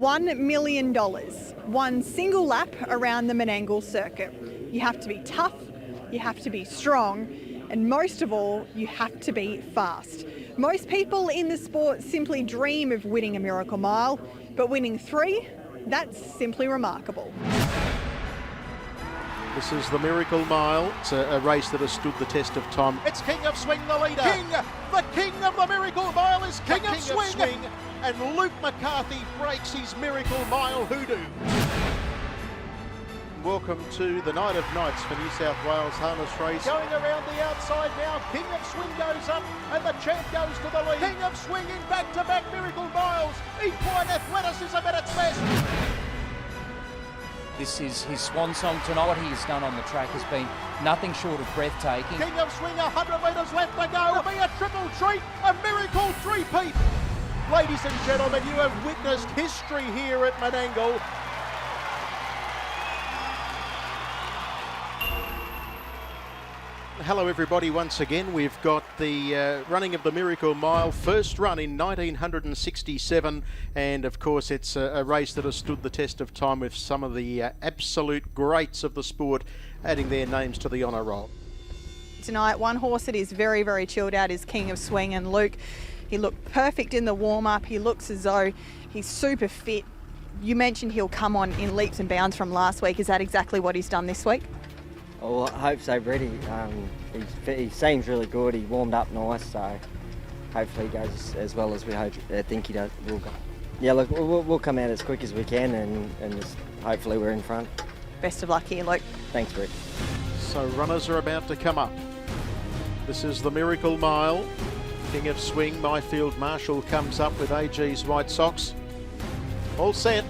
$1 million, one single lap around the Menangle circuit. You have to be tough, you have to be strong, and most of all, you have to be fast. Most people in the sport simply dream of winning a Miracle Mile, but winning 3, that's simply remarkable. This is the Miracle Mile. It's a race that has stood the test of time. It's King of Swing, the leader. The king of the Miracle Mile is King of Swing. And Luke McCarthy breaks his Miracle Mile hoodoo. Welcome to the night of nights for New South Wales harness race. Going around the outside now, King of Swing goes up and the champ goes to the lead. King of Swing in back-to-back Miracle Miles. Equine athleticism at its best. This is his swan song tonight. What he has done on the track has been nothing short of breathtaking. King of Swing, 100 metres left to go. It'll be a triple treat, a miracle three-peat. Ladies and gentlemen, you have witnessed history here at Menangle. Hello everybody, once again we've got the running of the Miracle Mile, first run in 1967, and of course it's a race that has stood the test of time with some of the absolute greats of the sport adding their names to the honour roll. Tonight, one horse that is very, very chilled out is King of Swing, and Luke, he looked perfect in the warm-up. He looks as though he's super fit. You mentioned he'll come on in leaps and bounds from last week. Is that exactly what he's done this week? Well, I hope so, Brett. He seems really good. He warmed up nice, so hopefully he goes as well as we think he will go. Yeah, look, we'll come out as quick as we can and just hopefully we're in front. Best of luck here, Luke. Thanks, Brett. So runners are about to come up. This is the Miracle Mile. King of Swing, Myfield Marshall comes up with AG's White Sox. All set.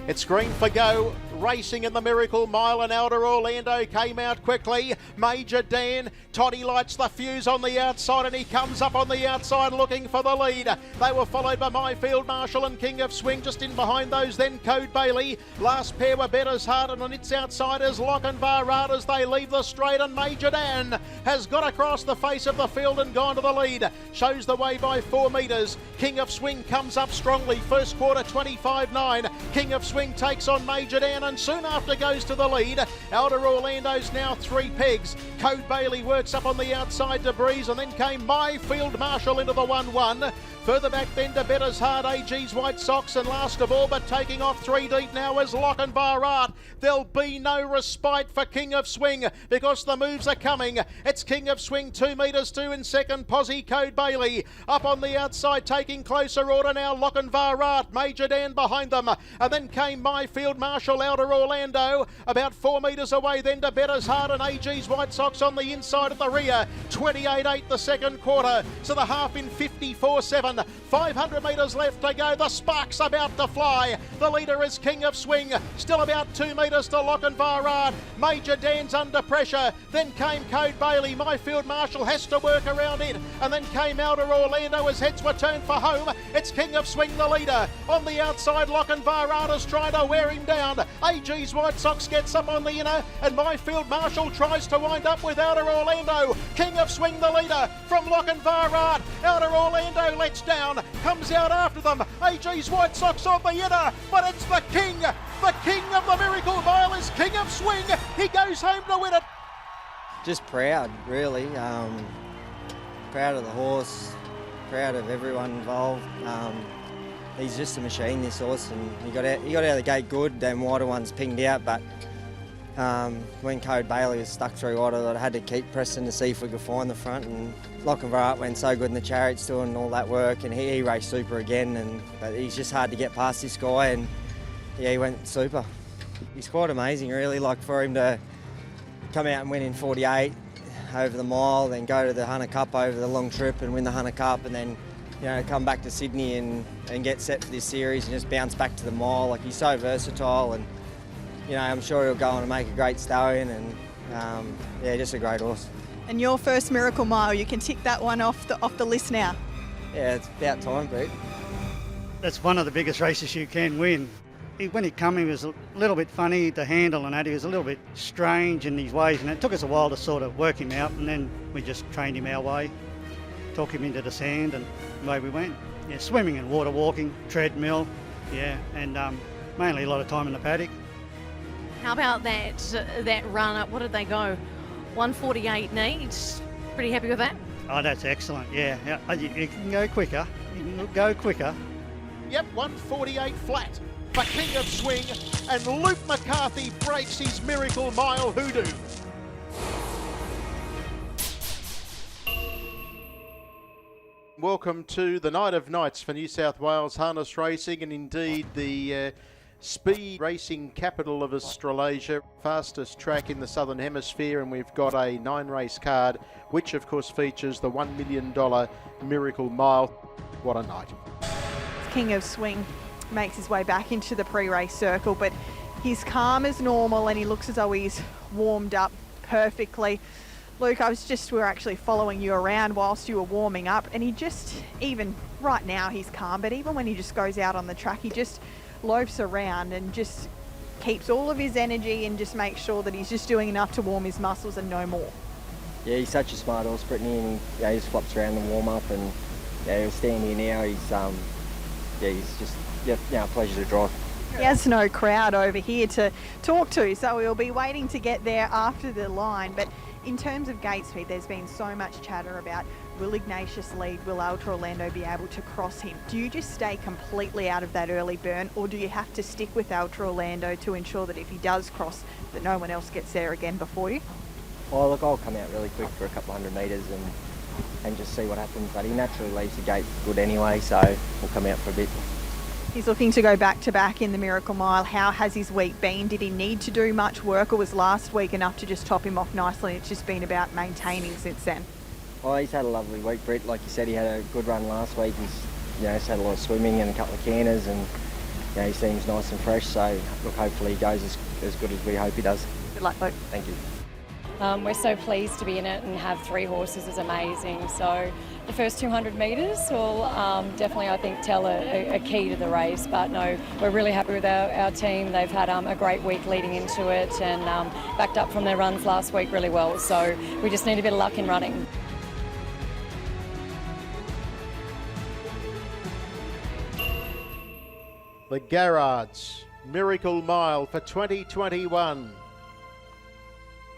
It's green for go. Racing in the Miracle Mile, and Elder Orlando came out quickly. Major Dan, Toddy lights the fuse on the outside and he comes up on the outside looking for the lead. They were followed by Myfield Marshall and King of Swing. Just in behind those then Code Bailey. Last pair were Better's Heart, and on its outsiders Lochinvar as they leave the straight, and Major Dan has got across the face of the field and gone to the lead. Shows the way by 4 metres. King of Swing comes up strongly. First quarter 25.9. King of Swing takes on Major Dan and soon after goes to the lead. Elder Orlando's now 3 pegs. Code Bailey works up on the outside to Breeze, and then came Myfield Marshall into the 1-1. Further back then to Better's Heart, AG's White Sox, and last of all, but taking off 3 deep now is Lochinvar. There'll be no respite for King of Swing because the moves are coming. It's King of Swing 2 metres 2 in second. Posse Code Bailey up on the outside, taking closer order now. Lochinvar, Major Dan behind them, and then came Myfield Marshall, Elder Orlando about 4 metres away. Then to Better's Heart and AG's White Sox on the inside at the rear. 28.8 the second quarter, so the half in 54.7. 500 metres left to go. The spark's about to fly. The leader is King of Swing. Still about 2 metres to Lochinvar. Major Dan's under pressure. Then came Code Bailey. Myfield Marshall has to work around it. And then came Elder Orlando as heads were turned for home. It's King of Swing, the leader. On the outside, Lochinvar is trying to wear him down. AG's White Sox gets up on the inner, and Myfield Marshall tries to wind up with Elder Orlando. King of Swing, the leader from Lochinvar. Elder Orlando lets down, comes out after them. AG's White Sox on the inner, but it's the king of the Miracle Mile is King of Swing. He goes home to win it. Just proud, really. Proud of the horse, proud of everyone involved. He's just a machine, this horse, and he got out of the gate good. Them wider ones pinged out, but when Code Bailey was stuck through wider, I had to keep pressing to see if we could find the front. And Lochinvar went so good in the chariots doing all that work, and he raced super again. But he's just hard to get past this guy, and yeah, he went super. He's quite amazing, really. Like for him to come out and win in 48 over the mile, then go to the Hunter Cup over the long trip and win the Hunter Cup, and then come back to Sydney and get set for this series and just bounce back to the mile. Like, he's so versatile, and I'm sure he'll go on and make a great stallion, and yeah, just a great horse. And your first Miracle Mile, you can tick that one off the list now. Yeah, it's about time, Brett. That's one of the biggest races you can win. When he came, he was a little bit funny to handle, and that he was a little bit strange in his ways, and it took us a while to sort of work him out, and then we just trained him our way, took him into the sand, and away we went. Yeah, swimming and water walking, treadmill, Yeah, and mainly a lot of time in the paddock. How about that run up? What did they go? 148 needs. Pretty happy with that? Oh, that's excellent. Yeah, you can go quicker. You can go quicker. Yep, 148 flat for King of Swing, and Luke McCarthy breaks his Miracle Mile hoodoo. Welcome to the night of nights for New South Wales harness racing, and indeed the speed racing capital of Australasia, fastest track in the Southern Hemisphere, and we've got a 9-race card, which of course features the $1 million Miracle Mile. What a night. King of Swing makes his way back into the pre-race circle, but he's calm as normal and he looks as though he's warmed up perfectly. Luke, we were actually following you around whilst you were warming up, and he just, even right now he's calm, but even when he just goes out on the track, he just loafs around and just keeps all of his energy and just makes sure that he's just doing enough to warm his muscles and no more. Yeah, he's such a smart horse, Brittany, and he just flops around the warm-up, and he'll stand here now. He's just a pleasure to drive. He has no crowd over here to talk to, so we'll be waiting to get there after the line. But in terms of gate speed, there's been so much chatter about, will Ignatius lead, will Ultra Orlando be able to cross him? Do you just stay completely out of that early burn, or do you have to stick with Ultra Orlando to ensure that if he does cross, that no one else gets there again before you? Oh, look, I'll come out really quick for a couple hundred metres and just see what happens, but he naturally leaves the gate good anyway, so we'll come out for a bit. He's looking to go back-to-back in the Miracle Mile. How has his week been? Did he need to do much work, or was last week enough to just top him off nicely? It's just been about maintaining since then. Oh, he's had a lovely week, Britt. Like you said, he had a good run last week. He's had a lot of swimming and a couple of canners, and he seems nice and fresh. So, look, hopefully he goes as good as we hope he does. Good luck, Luke. Thank you. We're so pleased to be in it, and have 3 horses is amazing. So the first 200 metres will definitely, I think, tell a key to the race. But no, we're really happy with our team. They've had a great week leading into it, and backed up from their runs last week really well. So we just need a bit of luck in running. The Garrards Miracle Mile for 2021.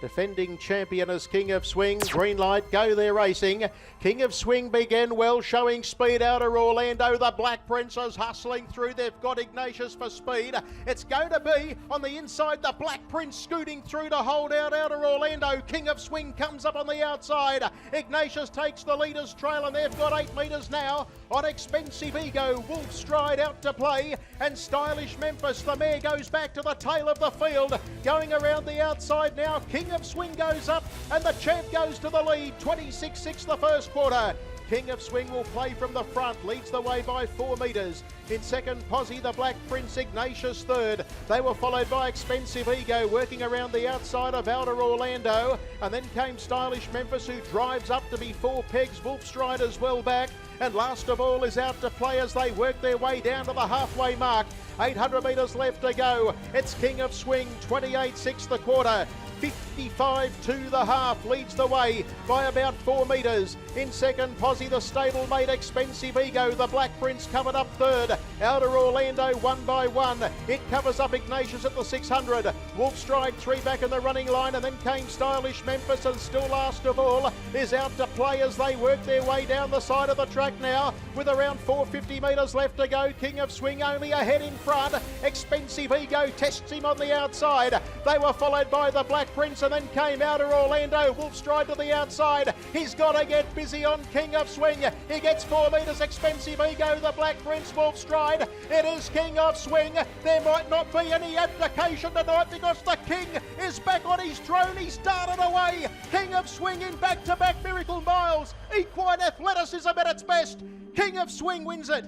Defending champion as King of Swing. Green light, go there racing. King of Swing began well, showing speed out of Orlando. The Black Princess hustling through. They've got Ignatius for speed. It's going to be on the inside. The Black Prince scooting through to hold out of Orlando. King of Swing comes up on the outside. Ignatius takes the leader's trail, and they've got 8 metres now on Expensive Ego. Wolf Stride out to play, and Stylish Memphis. The mare goes back to the tail of the field. Going around the outside now. King of Swing goes up, and the champ goes to the lead. 26-6 the first quarter. King of Swing will play from the front, leads the way by 4 metres. In second, Posse, the Black Prince, Ignatius third. They were followed by Expensive Ego, working around the outside of Outer Orlando. And then came Stylish Memphis, who drives up to be 4 pegs. Wolf Stride as well back. And last of all is Out to Play as they work their way down to the halfway mark. 800 metres left to go. It's King of Swing, 28-6 the quarter. 55 to the half, leads the way by about 4 metres. In second, Posse, the stablemate, Expensive Ego. The Black Prince covered up third. Outer Orlando 1 by 1. It covers up Ignatius at the 600. Wolf Stride 3 back in the running line, and then came Stylish Memphis, and still last of all is Out to Play as they work their way down the side of the track now with around 450 metres left to go. King of Swing only ahead in front. Expensive Ego tests him on the outside. They were followed by the Black Prince, and then came Outer Orlando. Wolf Stride to the outside. He's got to get busy on King of Swing. He gets 4 metres. Expensive Ego, the Black Prince, Wolf Stride. It is King of Swing. There might not be any abdication tonight because the King is back on his throne. He's darted away. King of Swing in back-to-back Miracle Miles. Equine athleticism at its best. King of Swing wins it.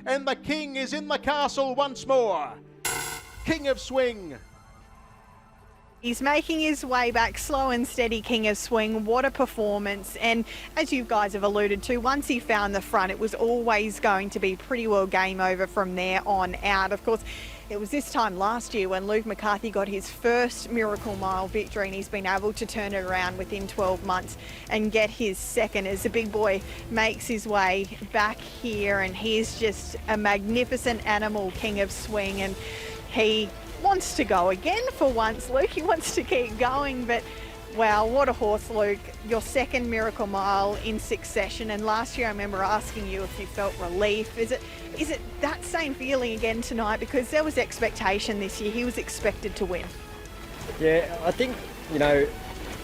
And the King is in the castle once more. King of Swing. He's making his way back slow and steady, King of Swing. What a performance. And as you guys have alluded to, once he found the front, it was always going to be pretty well game over from there on out. Of course, it was this time last year when Luke McCarthy got his first Miracle Mile victory, and he's been able to turn it around within 12 months and get his second as the big boy makes his way back here. And he's just a magnificent animal, King of Swing, and he wants to go again for once, Luke. He wants to keep going, but wow, what a horse, Luke. Your second Miracle Mile in succession, and last year I remember asking you if you felt relief. Is it that same feeling again tonight? Because there was expectation this year. He was expected to win. Yeah, I think, you know,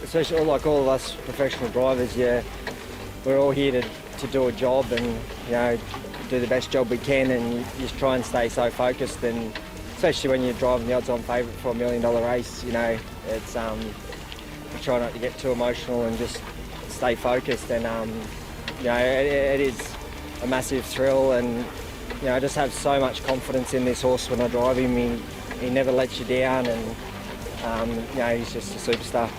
especially like all of us professional drivers, yeah, we're all here to do a job and, you know, do the best job we can, and you just try and stay so focused. And especially when you're driving the odds-on favourite for $1 million race, you know, it's you try not to get too emotional and just stay focused. And you know, it is a massive thrill, and you know, I just have so much confidence in this horse when I drive him. He never lets you down, and you know, he's just a superstar.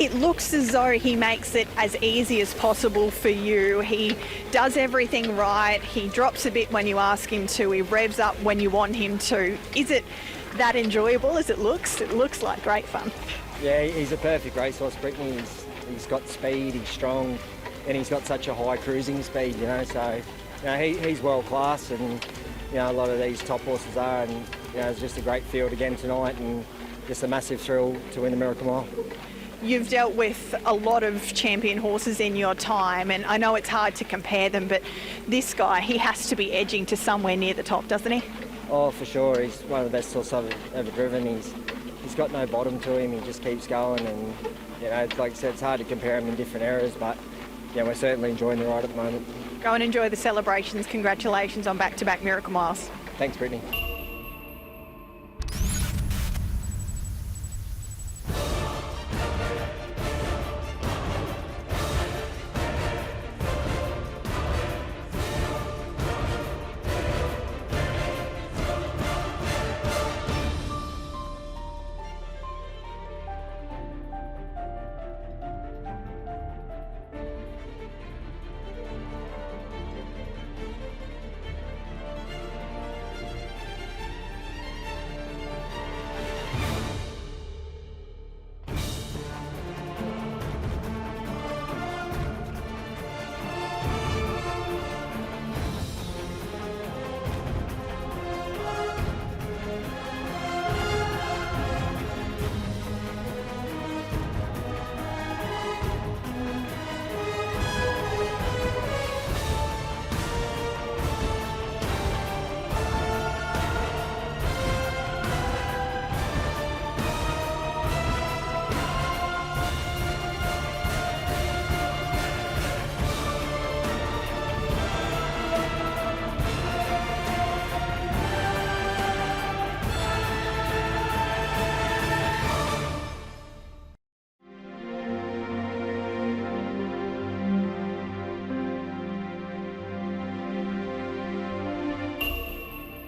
It looks as though he makes it as easy as possible for you. He does everything right. He drops a bit when you ask him to. He revs up when you want him to. Is it that enjoyable as it looks? It looks like great fun. Yeah, he's a perfect racehorse, Brittany. He's got speed, he's strong, and he's got such a high cruising speed, you know. So, you know, he's world class, and you know, a lot of these top horses are. And you know, it's just a great field again tonight, and just a massive thrill to win the Miracle Mile. You've dealt with a lot of champion horses in your time, and I know it's hard to compare them, but this guy, he has to be edging to somewhere near the top, doesn't he? Oh, for sure. He's one of the best horses I've ever driven. He's got no bottom to him. He just keeps going, and you know, like I said, it's hard to compare him in different eras, but yeah, we're certainly enjoying the ride at the moment. Go and enjoy the celebrations. Congratulations on back-to-back Miracle Miles. Thanks, Brittany.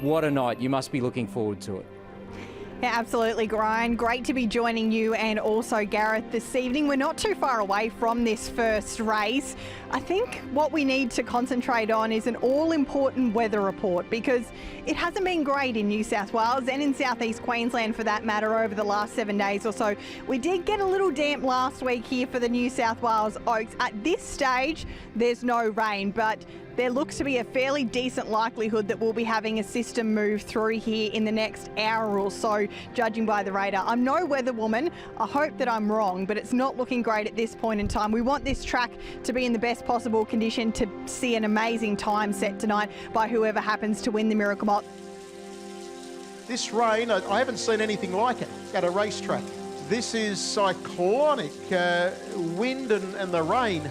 What a night. You must be looking forward to it. Yeah, absolutely, Brian. Great to be joining you and also Gareth this evening. We're not too far away from this first race. I think what we need to concentrate on is an all-important weather report, because it hasn't been great in New South Wales and in southeast Queensland for that matter over the last 7 days or so. We did get a little damp last week here for the New South Wales Oaks. At this stage, there's no rain, but there looks to be a fairly decent likelihood that we'll be having a system move through here in the next hour or so, judging by the radar. I'm no weather woman. I hope that I'm wrong, but it's not looking great at this point in time. We want this track to be in the best possible condition to see an amazing time set tonight by whoever happens to win the Miracle Mile. This rain, I haven't seen anything like it at a racetrack. This is cyclonic wind and the rain.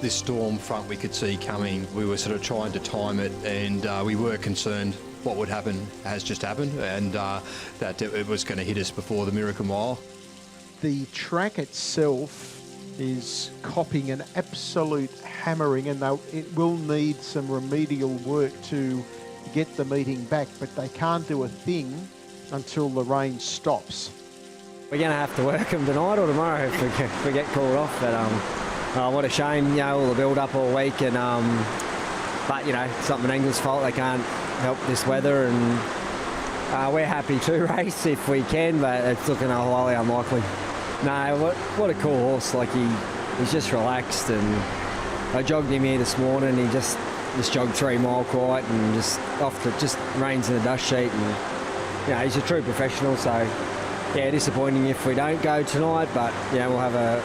This storm front we could see coming. We were sort of trying to time it, and we were concerned what would happen has just happened, and that it was going to hit us before the Miracle Mile. The track itself is copping an absolute hammering, and it will need some remedial work to get the meeting back, but they can't do a thing until the rain stops. We're going to have to work them tonight or tomorrow if we get called off. But what a shame, all the build-up all week. And but it's not Menangle's fault. They can't help this weather, and we're happy to race if we can, but it's looking highly unlikely. No, what a cool horse! Like he's just relaxed, and I jogged him here this morning. He just jogged 3 mile quiet and just reins in the dust sheet, and he's a true professional. So yeah, disappointing if we don't go tonight, but we'll have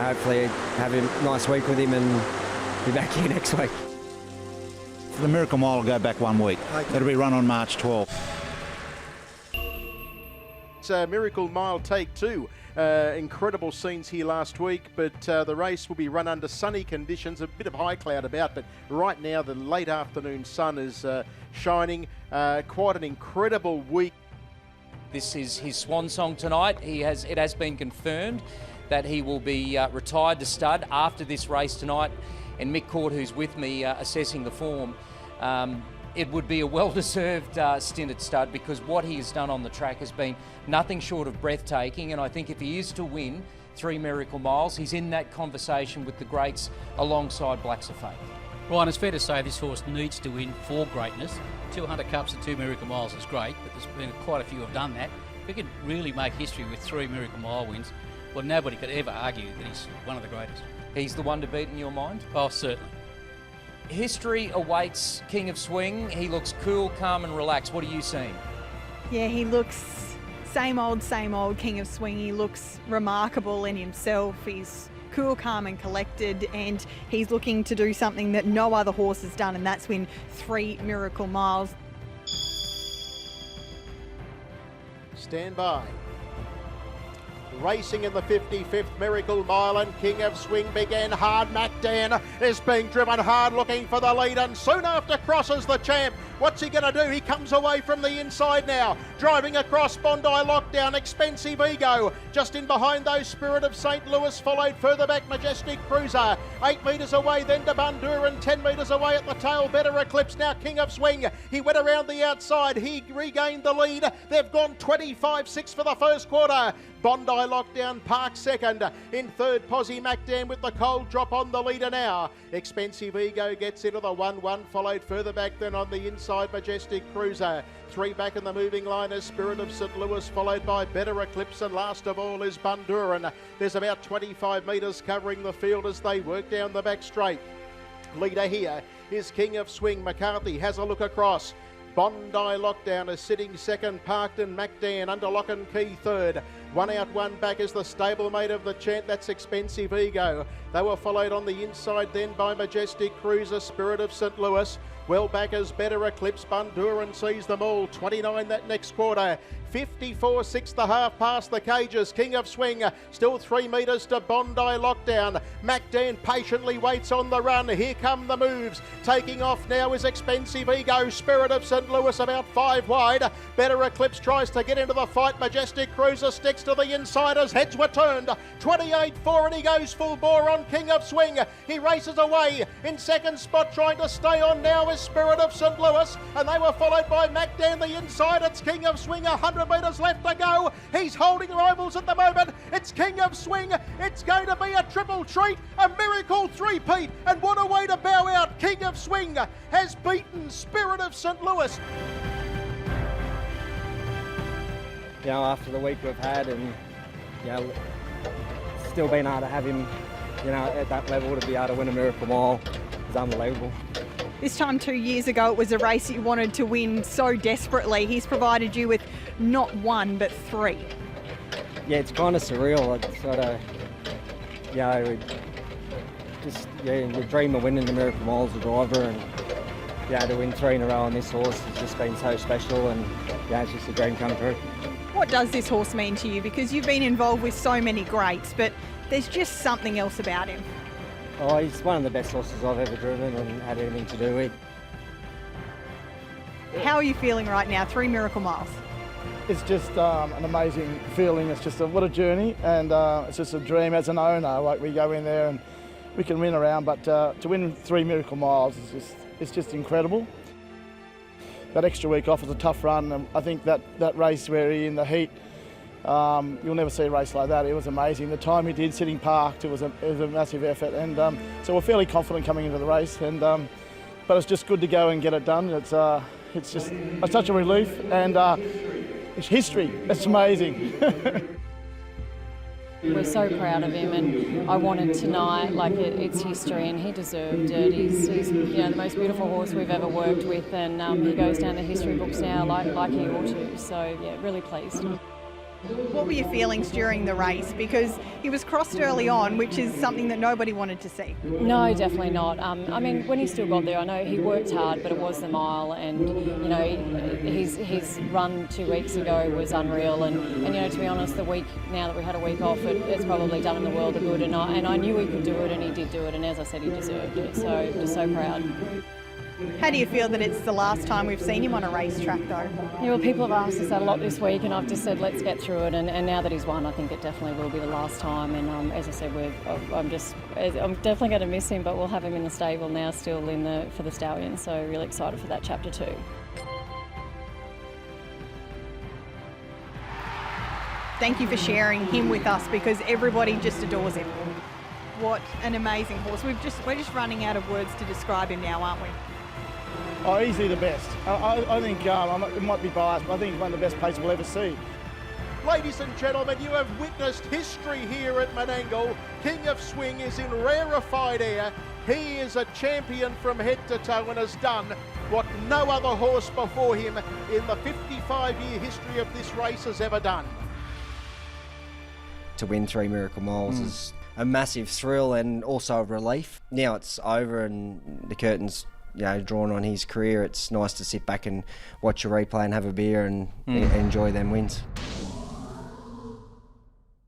hopefully have a nice week with him and be back here next week. The Miracle Mile will go back 1 week. Okay. It'll be run on March 12th. It's Miracle Mile Take 2. Incredible scenes here last week, but the race will be run under sunny conditions, a bit of high cloud about, but right now the late afternoon sun is shining. Quite an incredible week. This is his swan song tonight. It has been confirmed that he will be retired to stud after this race tonight. And Mick Court, who's with me assessing the form, it would be a well-deserved stint at stud, because what he has done on the track has been nothing short of breathtaking. And I think if he is to win 3 Miracle Miles, he's in that conversation with the greats alongside Blacks of Faith. Ryan, it's fair to say this horse needs to win for greatness. 200 Cups and 2 Miracle Miles is great, but there's been quite a few who have done that. If he could really make history with 3 Miracle Mile wins, well, nobody could ever argue that he's one of the greatest. He's the one to beat in your mind? Oh, certainly. History awaits King of Swing. He looks cool, calm and relaxed. What are you seeing? Yeah, he looks same old King of Swing. He looks remarkable in himself. He's cool, calm and collected, and he's looking to do something that no other horse has done, and that's win 3 Miracle Miles. Stand by. Racing in the 55th Miracle Mile, and King of Swing began hard. MacDan is being driven hard, looking for the lead, and soon after crosses the champ. What's he going to do? He comes away from the inside now, driving across Bondi Lockdown. Expensive Ego just in behind those. Spirit of St. Louis followed further back. Majestic Cruiser 8 metres away, then to Bundoora, 10 metres away at the tail. Better Eclipse now. King of Swing, he went around the outside, he regained the lead. They've gone 25-6 for the first quarter. Bondi Lockdown Park second. In third, Posse MacDan with the cold drop on the leader now. Expensive Ego gets into the 1-1, followed further back then on the inside. Majestic Cruiser. 3 back in the moving line is Spirit of St. Louis, followed by Better Eclipse, and last of all is Bundoora. There's about 25 metres covering the field as they work down the back straight. Leader here is King of Swing. McCarthy has a look across. Bondi Lockdown is sitting second. Parkton MacDan under lock and key third. 1 out, 1 back is the stablemate of the chant. That's Expensive Ego. They were followed on the inside then by Majestic Cruiser, Spirit of St. Louis. Well back is Better Eclipse. Bundoora sees them all. 29 that next quarter. 54-6 the half past the cages. King of Swing still 3 metres to Bondi Lockdown. MacDan patiently waits on the run. Here come the moves. Taking off now is Expensive Ego. Spirit of St. Louis about 5 wide. Better Eclipse tries to get into the fight. Majestic Cruiser sticks to the inside as heads were turned. 28-4 and he goes full bore on King of Swing. He races away. In second spot trying to stay on now is Spirit of St. Louis, and they were followed by MacDan the inside. It's King of Swing, 100 metres left to go. He's holding rivals at the moment. It's King of Swing. It's going to be a triple treat, a miracle three-peat, and what a way to bow out. King of Swing has beaten Spirit of St. Louis. After the week we've had, and still being able to have him, at that level to be able to win a Miracle Mile is unbelievable. This time 2 years ago, it was a race that you wanted to win so desperately. He's provided you with not 1 but 3. Yeah, it's kind of surreal. It's sort of, you dream of winning the Miracle Mile as a driver, and to win 3 in a row on this horse has just been so special, and it's just a dream come true. What does this horse mean to you? Because you've been involved with so many greats, but there's just something else about him. Oh, he's one of the best horses I've ever driven and had anything to do with. How are you feeling right now, 3 Miracle Miles? It's just an amazing feeling. It's just what a journey, and it's just a dream as an owner. Like, we go in there and we can win around, but to win 3 Miracle Miles it's just incredible. That extra week off was a tough run, and I think that race where he in the heat You'll never see a race like that. It was amazing. The time he did sitting parked, it was a massive effort, and so we're fairly confident coming into the race. And but it's just good to go and get it done. It's just such a relief, and it's history. It's amazing. We're so proud of him, and I wanted tonight, like it's history, and he deserved it. He's the most beautiful horse we've ever worked with, and he goes down the history books now like he ought to. So yeah, really pleased. What were your feelings during the race? Because he was crossed early on, which is something that nobody wanted to see. No, definitely not. I mean, when he still got there, I know he worked hard, but it was the mile, and his run 2 weeks ago was unreal. And to be honest, the week now that we had a week off, it's probably done him the world of good. And I knew he could do it, and he did do it. And as I said, he deserved it. So just so proud. How do you feel that it's the last time we've seen him on a racetrack, though? Yeah, well, people have asked us that a lot this week, and I've just said let's get through it. And now that he's won, I think it definitely will be the last time. And as I said, I'm definitely going to miss him, but we'll have him in the stable now, still for the Stallions. So really excited for that chapter 2. Thank you for sharing him with us, because everybody just adores him. What an amazing horse. We're just running out of words to describe him now, aren't we? Oh, easily the best. I think it might be biased, but I think he's one of the best places we'll ever see. Ladies and gentlemen, you have witnessed history here at Menangle. King of Swing is in rarefied air. He is a champion from head to toe and has done what no other horse before him in the 55-year history of this race has ever done. To win 3 Miracle Miles is a massive thrill and also a relief. Now it's over and the curtain's drawn on his career. It's nice to sit back and watch a replay and have a beer and enjoy them wins.